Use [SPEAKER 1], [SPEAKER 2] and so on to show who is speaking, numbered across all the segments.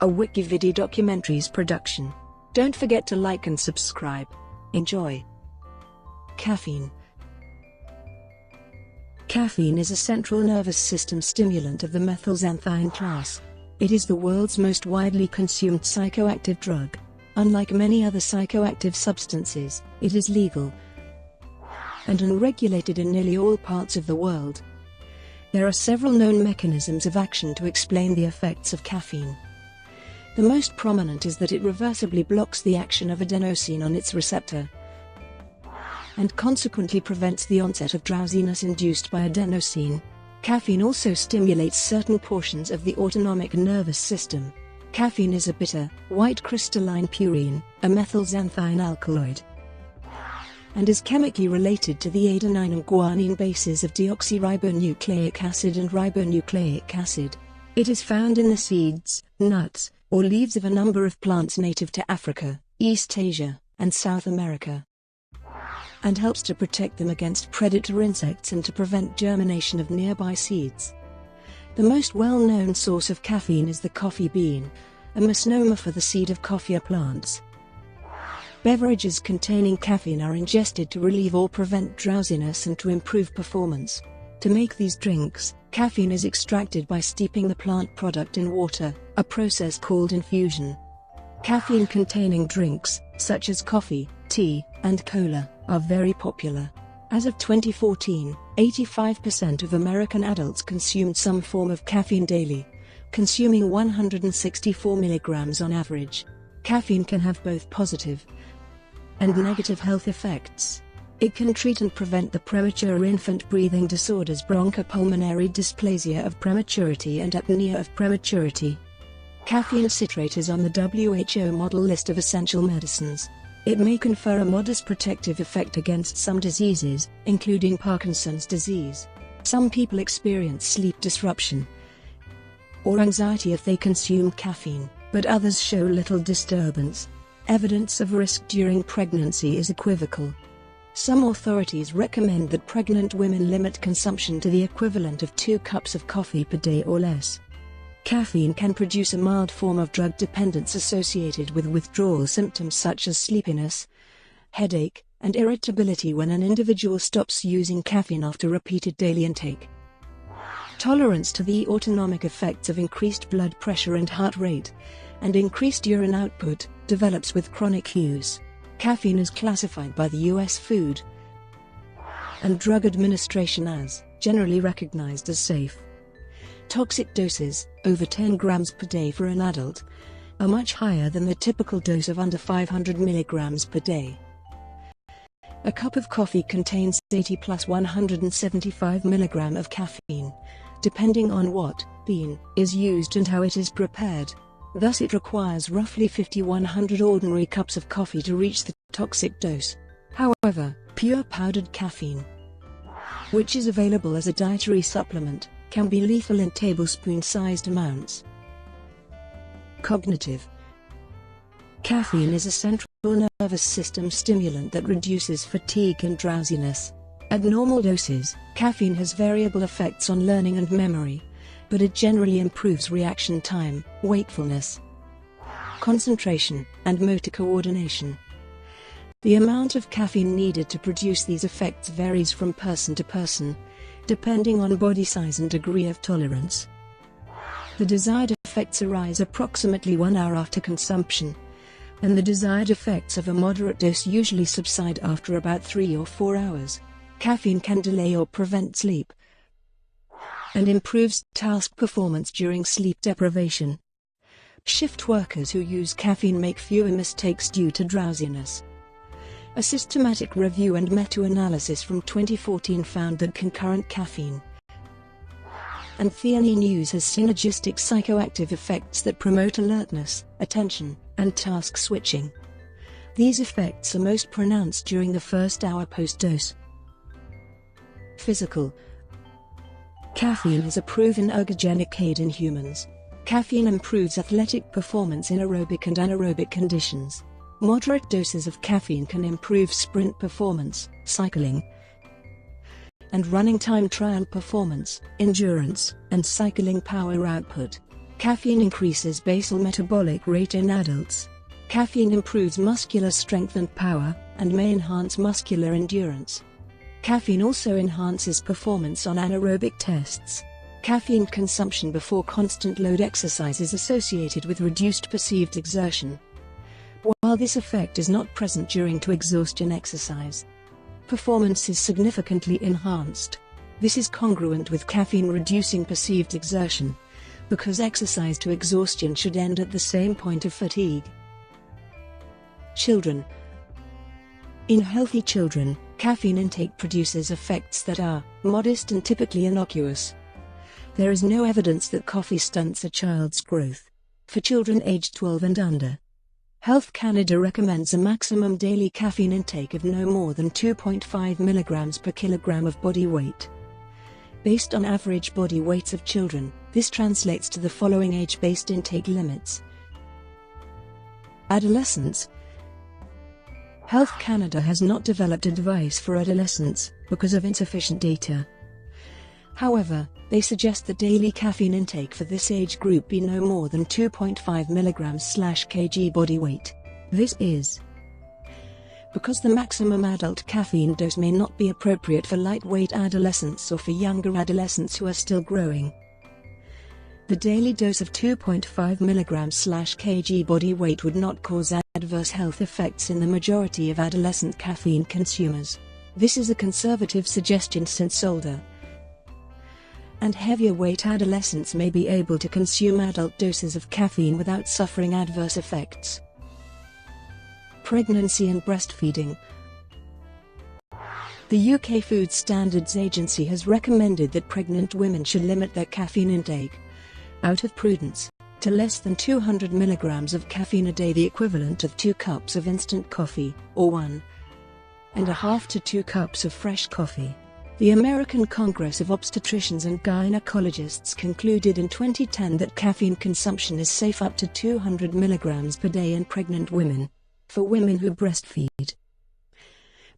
[SPEAKER 1] a WikiVidi documentaries production. Don't forget to like and subscribe. Enjoy. Caffeine. Caffeine is a central nervous system stimulant of the methylxanthine class. It is the world's most widely consumed psychoactive drug. Unlike many other psychoactive substances, it is legal and unregulated in nearly all parts of the world. There are several known mechanisms of action to explain the effects of caffeine. The most prominent is that it reversibly blocks the action of adenosine on its receptor, and consequently prevents the onset of drowsiness induced by adenosine. Caffeine also stimulates certain portions of the autonomic nervous system. Caffeine is a bitter, white crystalline purine, a methylxanthine alkaloid, and is chemically related to the adenine and guanine bases of deoxyribonucleic acid and ribonucleic acid. It is found in the seeds, nuts, or leaves of a number of plants native to Africa, East Asia, and South America, and helps to protect them against predator insects and to prevent germination of nearby seeds. The most well-known source of caffeine is the coffee bean, a misnomer for the seed of coffea plants. Beverages containing caffeine are ingested to relieve or prevent drowsiness and to improve performance. To make these drinks, caffeine is extracted by steeping the plant product in water, a process called infusion. Caffeine-containing drinks, such as coffee, tea, and cola, are very popular. As of 2014, 85% of American adults consumed some form of caffeine daily, consuming 164 milligrams on average. Caffeine can have both positive and negative health effects. It can treat and prevent the premature infant breathing disorders bronchopulmonary dysplasia of prematurity and apnea of prematurity. Caffeine citrate is on the WHO model list of essential medicines. It may confer a modest protective effect against some diseases, including Parkinson's disease. Some people experience sleep disruption or anxiety if they consume caffeine, but others show little disturbance. Evidence of risk during pregnancy is equivocal. Some authorities recommend that pregnant women limit consumption to the equivalent of 2 cups of coffee per day or less. Caffeine can produce a mild form of drug dependence associated with withdrawal symptoms such as sleepiness, headache, and irritability when an individual stops using caffeine after repeated daily intake. Tolerance to the autonomic effects of increased blood pressure and heart rate, and increased urine output, develops with chronic use. Caffeine is classified by the U.S. Food and Drug Administration as generally recognized as safe. Toxic doses, over 10 grams per day for an adult, are much higher than the typical dose of under 500 milligrams per day. A cup of coffee contains 80 plus 175 milligram of caffeine, depending on what bean is used and how it is prepared. Thus it requires roughly 5,100 ordinary cups of coffee to reach the toxic dose. However, pure powdered caffeine, which is available as a dietary supplement, can be lethal in tablespoon-sized amounts. Cognitive. Caffeine is a central nervous system stimulant that reduces fatigue and drowsiness. At normal doses, caffeine has variable effects on learning and memory, but it generally improves reaction time, wakefulness, concentration, and motor coordination. The amount of caffeine needed to produce these effects varies from person to person, depending on body size and degree of tolerance. The desired effects arise approximately 1 hour after consumption, and the desired effects of a moderate dose usually subside after about 3 or 4 hours. Caffeine can delay or prevent sleep, and improves task performance during sleep deprivation. Shift workers who use caffeine make fewer mistakes due to drowsiness. A systematic review and meta-analysis from 2014 found that concurrent caffeine and theanine use has synergistic psychoactive effects that promote alertness, attention, and task switching. These effects are most pronounced during the first hour post-dose. Physical. Caffeine is a proven ergogenic aid in humans. Caffeine improves athletic performance in aerobic and anaerobic conditions. Moderate doses of caffeine can improve sprint performance, cycling, and running time trial performance, endurance, and cycling power output. Caffeine increases basal metabolic rate in adults. Caffeine improves muscular strength and power, and may enhance muscular endurance. Caffeine also enhances performance on anaerobic tests. Caffeine consumption before constant load exercise is associated with reduced perceived exertion, while this effect is not present during exhaustion exercise. Performance is significantly enhanced. This is congruent with caffeine reducing perceived exertion, because exercise to exhaustion should end at the same point of fatigue. Children. In healthy children, caffeine intake produces effects that are modest and typically innocuous. There is no evidence that coffee stunts a child's growth. For children aged 12 and under, Health Canada recommends a maximum daily caffeine intake of no more than 2.5 mg per kilogram of body weight. Based on average body weights of children, this translates to the following age-based intake limits. Adolescents. Health Canada has not developed a device for adolescents because of insufficient data. However, they suggest the daily caffeine intake for this age group be no more than 2.5 mg/kg body weight. This is because the maximum adult caffeine dose may not be appropriate for lightweight adolescents or for younger adolescents who are still growing. The daily dose of 2.5 mg/kg body weight would not cause adverse health effects in the majority of adolescent caffeine consumers. This is a conservative suggestion since older and heavier weight adolescents may be able to consume adult doses of caffeine without suffering adverse effects. Pregnancy and breastfeeding. The UK Food Standards Agency has recommended that pregnant women should limit their caffeine intake, out of prudence, to less than 200 mg of caffeine a day, the equivalent of 2 cups of instant coffee, or 1.5 to 2 cups of fresh coffee. The American Congress of Obstetricians and Gynecologists concluded in 2010 that caffeine consumption is safe up to 200 mg per day in pregnant women. For women who breastfeed,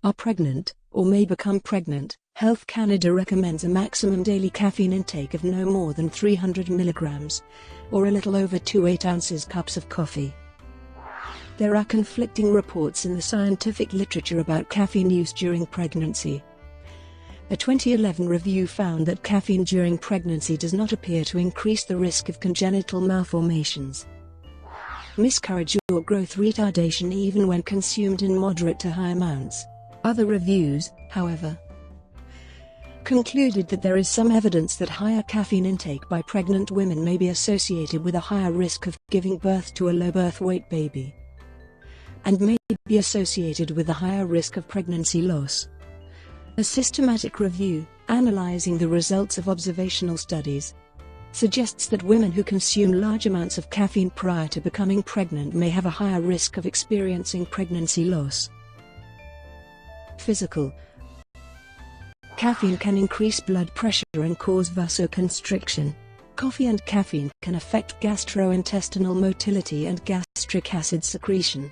[SPEAKER 1] are pregnant, or may become pregnant, Health Canada recommends a maximum daily caffeine intake of no more than 300 mg, or a little over 2 8-ounce cups of coffee. There are conflicting reports in the scientific literature about caffeine use during pregnancy. A 2011 review found that caffeine during pregnancy does not appear to increase the risk of congenital malformations, miscarriage or growth retardation even when consumed in moderate to high amounts. Other reviews, however, concluded that there is some evidence that higher caffeine intake by pregnant women may be associated with a higher risk of giving birth to a low birth weight baby, and may be associated with a higher risk of pregnancy loss. A systematic review, analyzing the results of observational studies, suggests that women who consume large amounts of caffeine prior to becoming pregnant may have a higher risk of experiencing pregnancy loss. Physical. Caffeine can increase blood pressure and cause vasoconstriction. Coffee and caffeine can affect gastrointestinal motility and gastric acid secretion.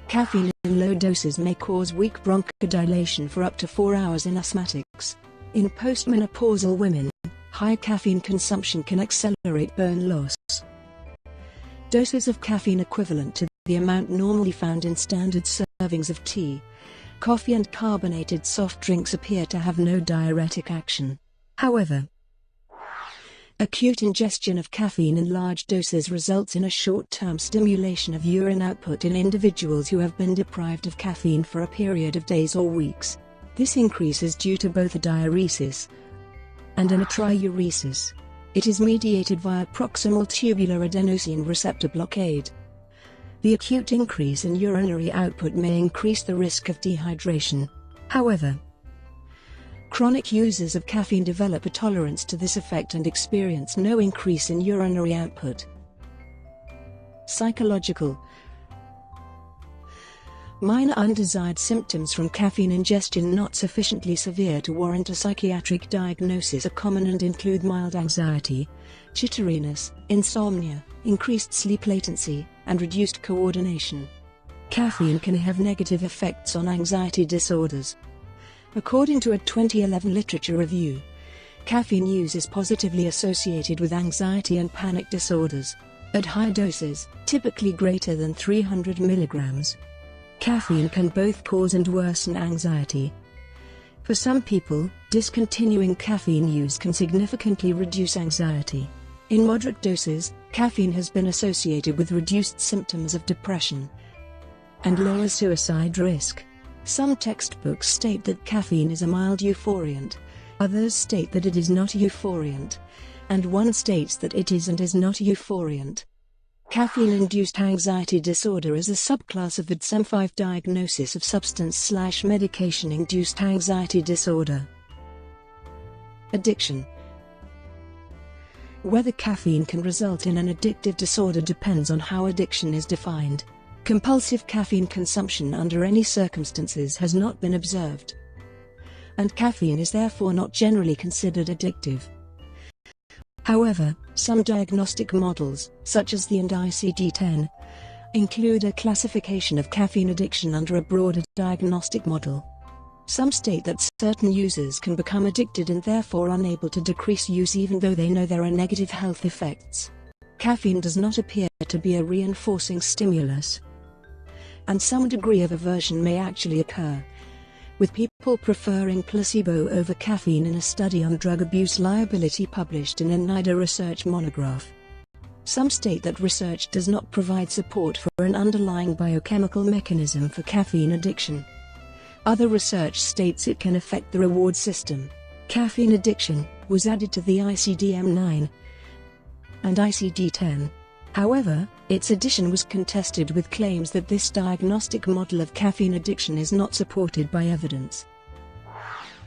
[SPEAKER 1] Caffeine in low doses may cause weak bronchodilation for up to 4 hours in asthmatics. In postmenopausal women, high caffeine consumption can accelerate bone loss. Doses of caffeine equivalent to the amount normally found in standard servings of tea, coffee and carbonated soft drinks appear to have no diuretic action. However, acute ingestion of caffeine in large doses results in a short-term stimulation of urine output in individuals who have been deprived of caffeine for a period of days or weeks. This increase is due to both a diuresis and a natriuresis. It is mediated via proximal tubular adenosine receptor blockade. The acute increase in urinary output may increase the risk of dehydration. However, chronic users of caffeine develop a tolerance to this effect and experience no increase in urinary output. Psychological. Minor undesired symptoms from caffeine ingestion not sufficiently severe to warrant a psychiatric diagnosis are common and include mild anxiety, jitteriness, insomnia, increased sleep latency, and reduced coordination. Caffeine can have negative effects on anxiety disorders. According to a 2011 literature review, Caffeine use is positively associated with anxiety and panic disorders. At high doses, typically greater than 300 mg, caffeine can both cause and worsen anxiety. For some people, discontinuing caffeine use can significantly reduce anxiety. In moderate doses, caffeine has been associated with reduced symptoms of depression and lower suicide risk. Some textbooks state that caffeine is a mild euphoriant, others state that it is not a euphoriant, and one states that it is and is not a euphoriant. Caffeine-induced anxiety disorder is a subclass of the DSM-5 diagnosis of substance/medication-induced anxiety disorder. Addiction. Whether caffeine can result in an addictive disorder depends on how addiction is defined. Compulsive caffeine consumption under any circumstances has not been observed, and caffeine is therefore not generally considered addictive. However, some diagnostic models, such as the ICD-10, include a classification of caffeine addiction under a broader diagnostic model. Some state that certain users can become addicted and therefore unable to decrease use even though they know there are negative health effects. Caffeine does not appear to be a reinforcing stimulus, and some degree of aversion may actually occur, with people preferring placebo over caffeine in a study on drug abuse liability published in a NIDA research monograph. Some state that research does not provide support for an underlying biochemical mechanism for caffeine addiction. Other research states it can affect the reward system. Caffeine addiction was added to the ICD-9 and ICD-10. However, its addition was contested with claims that this diagnostic model of caffeine addiction is not supported by evidence.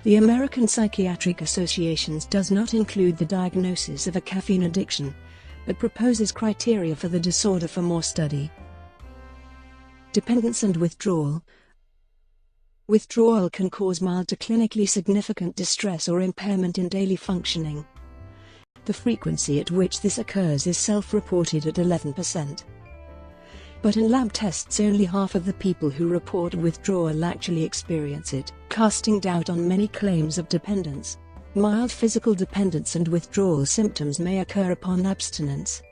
[SPEAKER 1] The American Psychiatric Association does not include the diagnosis of a caffeine addiction, but proposes criteria for the disorder for more study. Dependence and withdrawal. Withdrawal can cause mild to clinically significant distress or impairment in daily functioning. The frequency at which this occurs is self-reported at 11%. But in lab tests only half of the people who report withdrawal actually experience it, casting doubt on many claims of dependence. Mild physical dependence and withdrawal symptoms may occur upon abstinence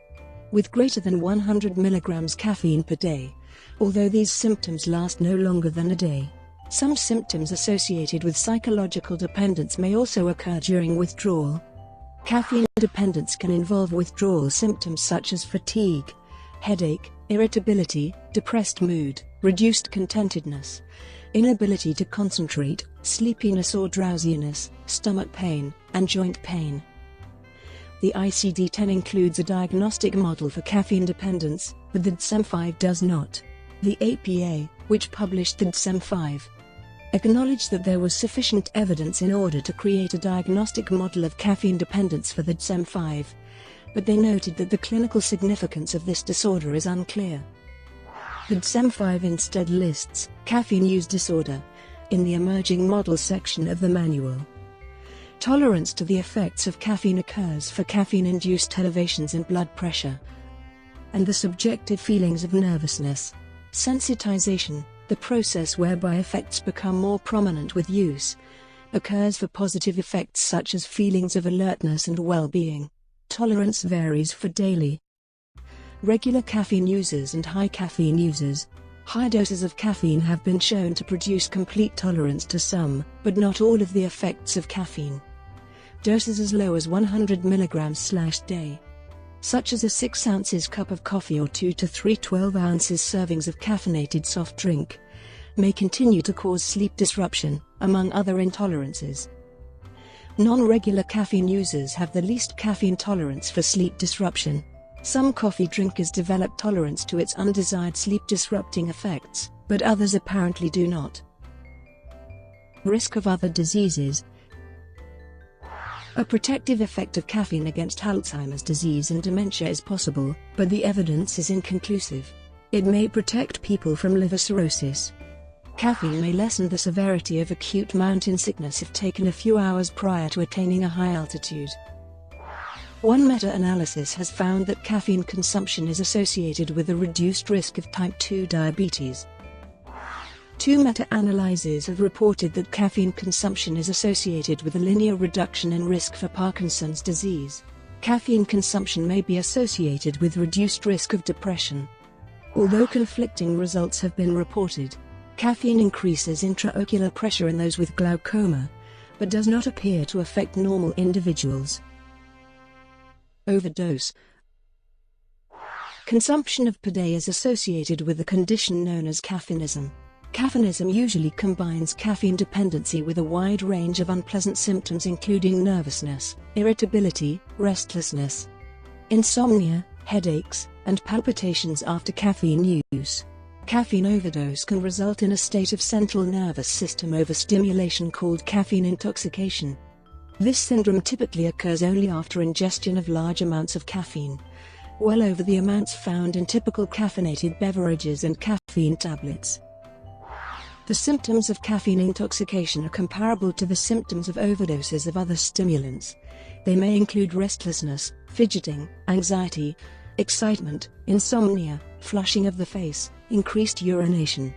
[SPEAKER 1] with greater than 100 mg caffeine per day, although these symptoms last no longer than a day. Some symptoms associated with psychological dependence may also occur during withdrawal. Caffeine dependence can involve withdrawal symptoms such as fatigue, headache, irritability, depressed mood, reduced contentedness, inability to concentrate, sleepiness or drowsiness, stomach pain, and joint pain. The ICD-10 includes a diagnostic model for caffeine dependence, but the DSM-5 does not. The APA, which published the DSM-5, acknowledged that there was sufficient evidence in order to create a diagnostic model of caffeine dependence for the DSM-5, but they noted that the clinical significance of this disorder is unclear. The DSM-5 instead lists caffeine use disorder in the emerging models section of the manual. Tolerance to the effects of caffeine occurs for caffeine-induced elevations in blood pressure and the subjective feelings of nervousness. Sensitization, the process whereby effects become more prominent with use, occurs for positive effects such as feelings of alertness and well-being. Tolerance varies for daily, regular caffeine users and high caffeine users. High doses of caffeine have been shown to produce complete tolerance to some, but not all of the effects of caffeine. Doses as low as 100 mg/day, such as a 6 ounces cup of coffee or 2 to 3 12 ounces servings of caffeinated soft drink, may continue to cause sleep disruption, among other intolerances. Non-regular caffeine users have the least caffeine tolerance for sleep disruption. Some coffee drinkers develop tolerance to its undesired sleep-disrupting effects, but others apparently do not. Risk of other diseases. A protective effect of caffeine against Alzheimer's disease and dementia is possible, but the evidence is inconclusive. It may protect people from liver cirrhosis. Caffeine may lessen the severity of acute mountain sickness if taken a few hours prior to attaining a high altitude. One meta-analysis has found that caffeine consumption is associated with a reduced risk of type 2 diabetes. Two meta-analyses have reported that caffeine consumption is associated with a linear reduction in risk for Parkinson's disease. Caffeine consumption may be associated with reduced risk of depression. Although conflicting results have been reported, caffeine increases intraocular pressure in those with glaucoma, but does not appear to affect normal individuals. Overdose. Consumption of per day is associated with a condition known as caffeinism. Caffeinism usually combines caffeine dependency with a wide range of unpleasant symptoms including nervousness, irritability, restlessness, insomnia, headaches, and palpitations after caffeine use. Caffeine overdose can result in a state of central nervous system overstimulation called caffeine intoxication. This syndrome typically occurs only after ingestion of large amounts of caffeine, well over the amounts found in typical caffeinated beverages and caffeine tablets. The symptoms of caffeine intoxication are comparable to the symptoms of overdoses of other stimulants. They may include restlessness, fidgeting, anxiety, excitement, insomnia, flushing of the face, increased urination,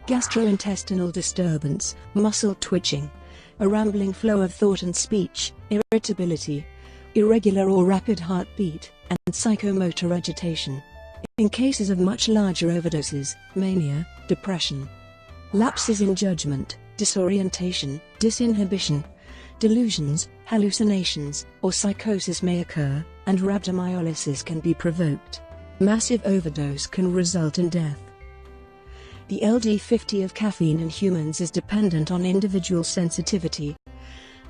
[SPEAKER 1] gastrointestinal disturbance, muscle twitching, a rambling flow of thought and speech, irritability, irregular or rapid heartbeat, and psychomotor agitation. In cases of much larger overdoses, mania, depression, lapses in judgment, disorientation, disinhibition, delusions, hallucinations, or psychosis may occur, and rhabdomyolysis can be provoked. Massive overdose can result in death. The LD50 of caffeine in humans is dependent on individual sensitivity,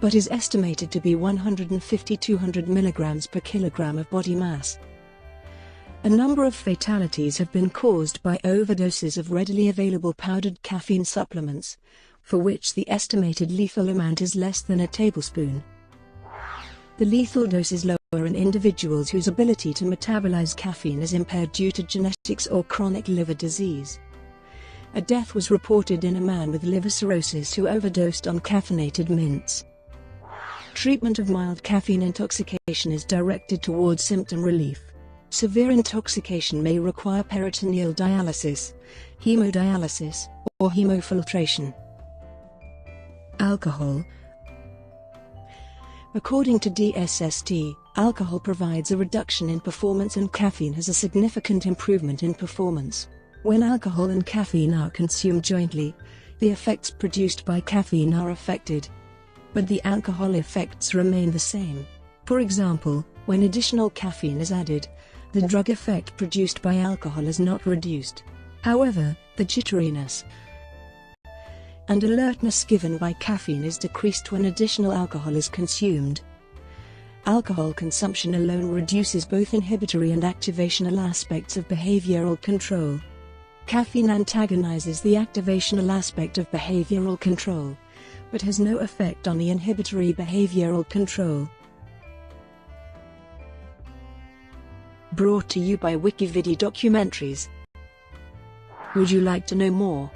[SPEAKER 1] but is estimated to be 150–200 mg per kilogram of body mass. A number of fatalities have been caused by overdoses of readily available powdered caffeine supplements, for which the estimated lethal amount is less than a tablespoon. The lethal dose is lower in individuals whose ability to metabolize caffeine is impaired due to genetics or chronic liver disease. A death was reported in a man with liver cirrhosis who overdosed on caffeinated mints. Treatment of mild caffeine intoxication is directed towards symptom relief. Severe intoxication may require peritoneal dialysis, hemodialysis, or hemofiltration. Alcohol. According to DSST, alcohol provides a reduction in performance and caffeine has a significant improvement in performance. When alcohol and caffeine are consumed jointly, the effects produced by caffeine are affected, but the alcohol effects remain the same. For example, when additional caffeine is added, the drug effect produced by alcohol is not reduced. However, the jitteriness and alertness given by caffeine is decreased when additional alcohol is consumed. Alcohol consumption alone reduces both inhibitory and activational aspects of behavioral control. Caffeine antagonizes the activational aspect of behavioral control, but has no effect on the inhibitory behavioral control. Brought to you by WikiVidi documentaries. Would you like to know more?